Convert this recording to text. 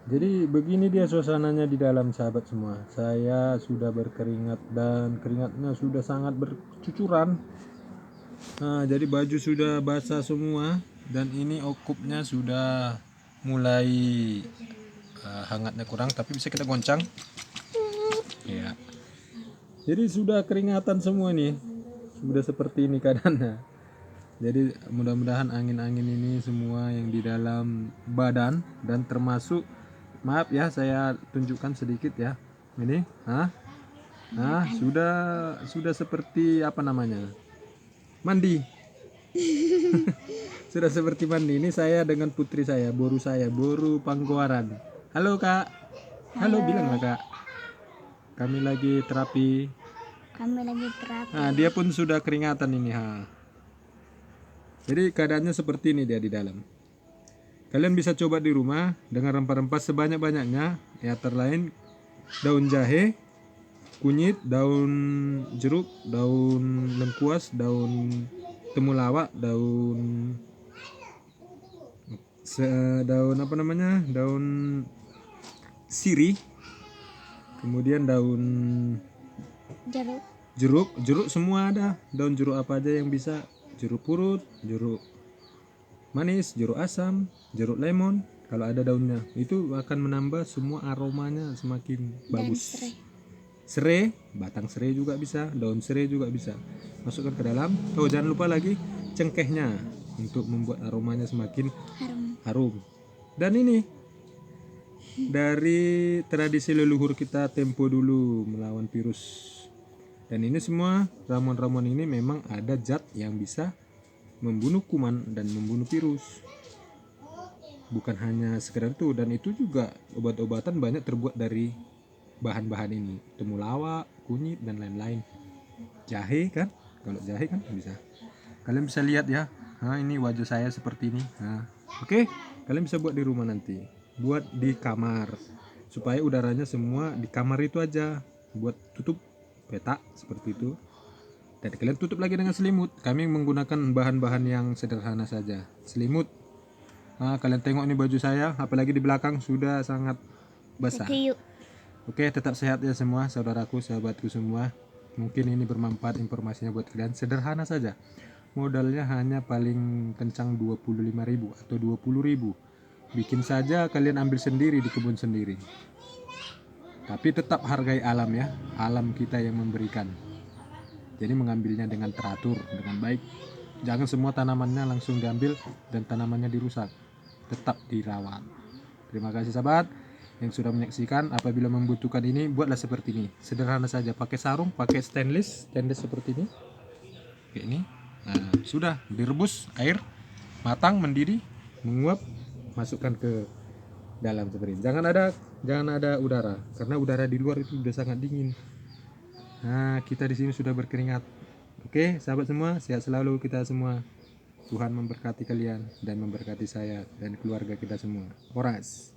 Jadi begini dia suasananya di dalam, sahabat semua. Saya sudah berkeringat dan keringatnya sudah sangat bercucuran. Nah, jadi baju sudah basah semua dan ini okupnya sudah mulai hangatnya kurang, tapi bisa kita goncang. Ya. Jadi sudah keringatan semua nih. Sudah seperti ini keadaannya. Jadi mudah-mudahan angin-angin ini semua yang di dalam badan dan termasuk, maaf ya saya tunjukkan sedikit ya. Ini, sudah seperti apa namanya? Mandi. Sudah seperti mandi. Ini saya dengan putri saya, Boru Panggoaran. Halo Kak. Halo, bilanglah Kak. Kami lagi terapi. Nah, dia pun sudah keringatan ini, Jadi keadaannya seperti ini dia di dalam. Kalian bisa coba di rumah dengan rempah-rempah sebanyak-banyaknya, ya terlain daun jahe, kunyit, daun jeruk, daun lengkuas, daun temulawak, daun apa namanya? Daun sirih, kemudian daun jeruk semua ada. Daun jeruk apa aja yang bisa, jeruk purut, jeruk manis, jeruk asam, jeruk lemon, kalau ada daunnya itu akan menambah semua aromanya semakin bagus. Serai, batang serai juga bisa, daun serai juga bisa, masukkan ke dalam. Oh, jangan lupa lagi cengkehnya untuk membuat aromanya semakin harum. Dan ini dari tradisi leluhur kita tempo dulu melawan virus. Dan ini semua ramuan-ramuan ini memang ada zat yang bisa membunuh kuman dan membunuh virus. Bukan hanya sekedar itu, dan itu juga obat-obatan banyak terbuat dari bahan-bahan ini, temulawak, kunyit dan lain-lain. Jahe kan, kalau jahe kan bisa. Kalian bisa lihat ya. Ini wajah saya seperti ini. Oke, kalian bisa buat di rumah nanti. Buat di kamar supaya udaranya semua di kamar itu aja. Buat tutup petak seperti itu. Dan kalian tutup lagi dengan selimut. Kami menggunakan bahan-bahan yang sederhana saja. Selimut. Kalian tengok ini baju saya, apalagi di belakang sudah sangat basah. Oke, tetap sehat ya semua, saudaraku, sahabatku semua. Mungkin ini bermanfaat informasinya buat kalian. Sederhana saja. Modalnya hanya paling kencang 25.000 atau 20.000. Bikin saja, kalian ambil sendiri di kebun sendiri. Tapi tetap hargai alam ya. Alam kita yang memberikan. Jadi mengambilnya dengan teratur, dengan baik. Jangan semua tanamannya langsung diambil dan tanamannya dirusak. Tetap dirawat. Terima kasih sahabat yang sudah menyaksikan. Apabila membutuhkan ini, buatlah seperti ini. Sederhana saja, pakai sarung, pakai stainless seperti ini. Kayak ini. Nah, sudah direbus air matang mendidih, menguap, masukkan ke dalam seperti ini. Jangan ada udara, karena udara di luar itu sudah sangat dingin. Nah, kita di sini sudah berkeringat. Oke, sahabat semua, sehat selalu kita semua. Tuhan memberkati kalian dan memberkati saya dan keluarga kita semua. Horas.